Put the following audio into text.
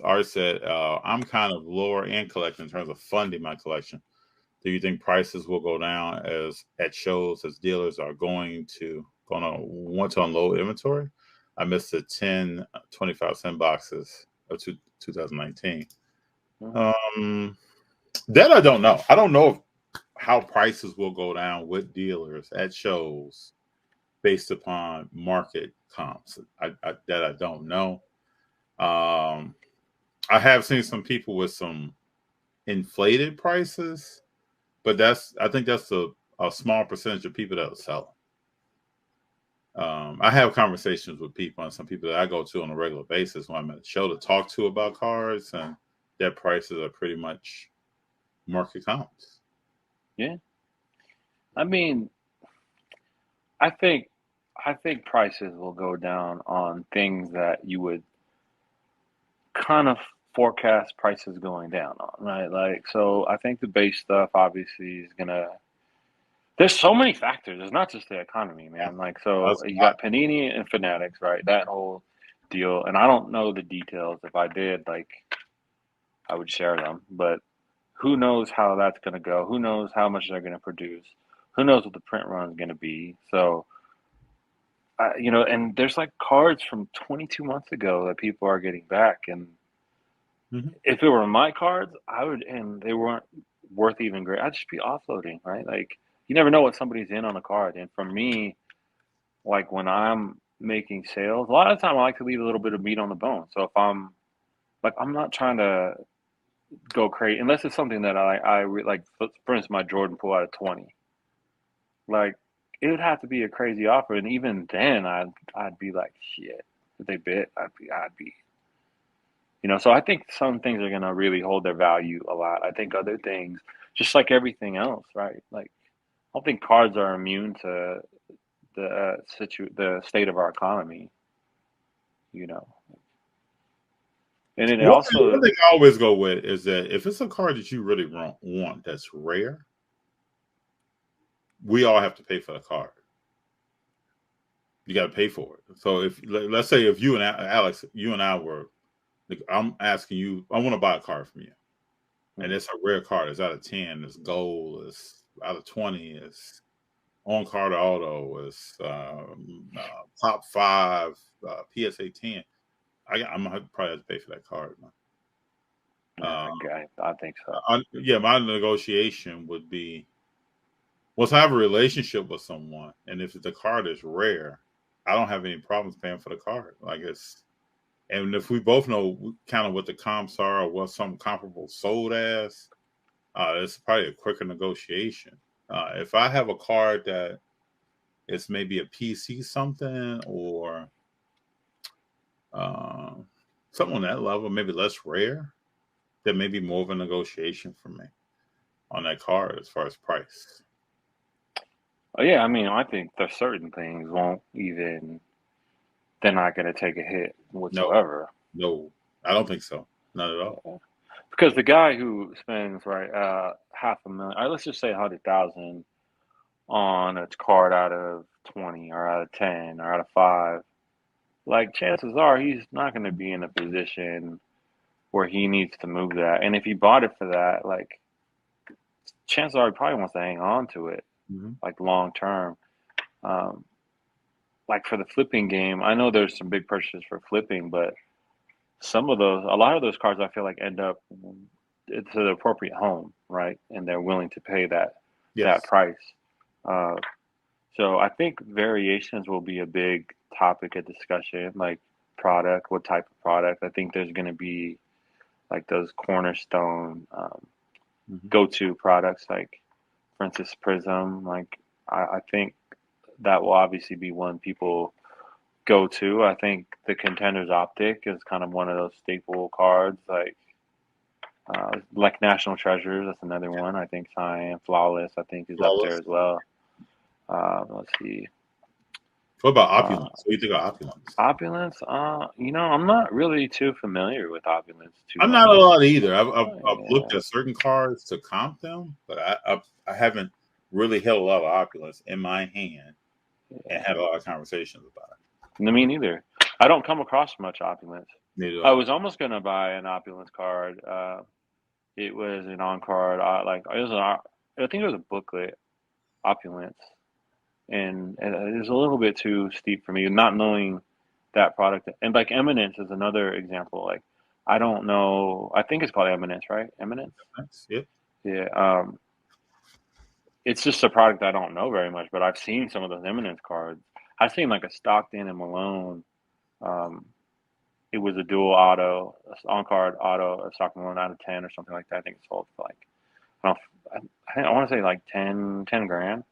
Art said, I'm kind of lower end collecting in terms of funding my collection. Do you think prices will go down as at shows as dealers are gonna want to unload inventory? I missed the 10 25-cent boxes of 2019. Mhm. Um, that I don't know. I don't know how prices will go down with dealers at shows based upon market comps. That I don't know. Um, I have seen some people with some inflated prices, but I think that's a small percentage of people that will sell them. I have conversations with people and some people that I go to on a regular basis when I'm at a show to talk to about cars, and their prices are pretty much market comps. Yeah. I mean, I think I think prices will go down on things that you would kind of forecast prices going down on, right? Like, so I think the base stuff obviously is gonna. There's so many factors. It's not just the economy, Yeah, man. Like, so that's you a lot. got Panini and Fanatics, right? That whole deal, and I don't know the details. If I did, like, I would share them, but who knows how that's gonna go? Who knows how much they're gonna produce? Who knows what the print run is gonna be? So and there's like cards from 22 months ago that people are getting back. And Mhm. if it were my cards, I would, and they weren't worth even great, I'd just be offloading, right? Like, you never know what somebody's in on a card. And for me, like when I'm making sales, a lot of the time I like to leave a little bit of meat on the bone. So if I'm like, I'm not trying to go crazy unless it's something that like, for instance, my Jordan pull out of 20. Like, it would have to be a crazy offer, and even then, I'd be like, shit. If they bid, I'd be. So I think some things are gonna really hold their value a lot. I think other things, just like everything else, right? Like, I don't think cards are immune to the state of our economy. You know, and it One also, thing I always go with is that if it's a car that you really want that's rare, we all have to pay for the car. You got to pay for it. So if let's say if you and Alex, you and I were, like, I'm asking you, I want to buy a car from you, and mm, it's a rare car. It's out of 10. It's gold. It's out of 20. It's on car to auto. It's top five PSA 10. I'm gonna probably have to pay for that car. yeah, Uh, I think so. yeah, my negotiation would be once I have a relationship with someone, and if the card is rare, I don't have any problems paying for the card. Like it's, and if we both know kind of what the comps are or what some comparable sold as, it's probably a quicker negotiation. If I have a card that it's maybe a PC something or uh, something on that level, maybe less rare, then maybe more of a negotiation for me on that card as far as price. Oh, yeah, I mean, I think there's certain things won't even. They're not gonna take a hit No, whatsoever. no, I don't think so. Not at all. Yeah. Because the guy who spends right half a million, let's just say 100,000 on a card out of 20 or out of 10 or out of 5, like chances are he's not going to be in a position where he needs to move that. And if he bought it for that, like chances are he probably wants to hang on to it Hmm. like long term. Um, like for the flipping game, I know there's some big purchases for flipping, but a lot of those cards, I feel like end up it's the appropriate home, right? And they're willing to pay that Yes. price. Uh, so I think variations will be a big topic of discussion, like product, what type of product. I think there's going to be like those cornerstone Hmm. go-to products, like for instance Prism. Like I think that will obviously be one people go to. I think the Contenders Optic is kind of one of those staple cards, like National Treasures. That's another one. I think Cyan Flawless, I think, is up there Flawless. as well. Let's see. What about Uh, opulence? What do you think of opulence? Opulence. I'm not really too familiar with Opulence too I'm much. not a lot either. I've looked Yeah, at certain cards to comp them, but I haven't really held a lot of opulence in my hand and yeah. had a lot of conversations about No, me neither. I don't come across much Opulence. Neither do I I. was almost gonna buy an opulence card. It was an on card. Like it was I think it was a booklet, opulence, and it was a little bit too steep for me, not knowing that product. And like Eminence is another example. Like I don't know. I think it's called Eminence, right? Eminence. Thanks. Yeah. Yeah. It's just a product I don't know very much, but I've seen some of those Eminence cards. I've seen like a Stockton and Malone. Um, it was a dual auto, on card auto, a Stockton Malone out of 10 or something like that. I think it sold for like I don't know, I want to say like 10 grand.